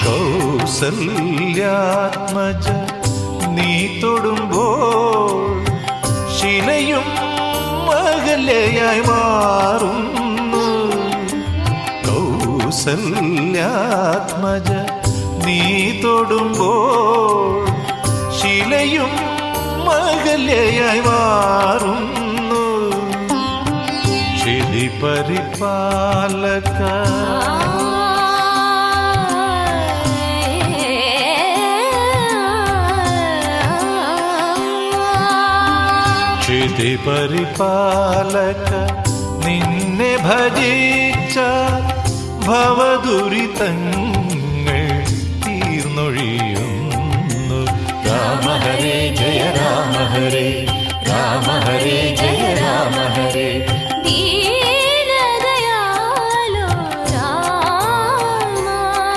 കൗസല്യാത്മജ നീ തൊടുമ്പോൾ ശിലയും അകലെയായി മാറുന്നു. കൗസല്യാത്മജ നീ തൊടുമ്പോൾ ശിലയും അകലെയായി മാറുന്നു. ക്ഷിതി പരിപാലക ക്ഷിതി പരിപാലക നിന്നെ ഭജിച്ച ഭവദുരിതങ്ങൾ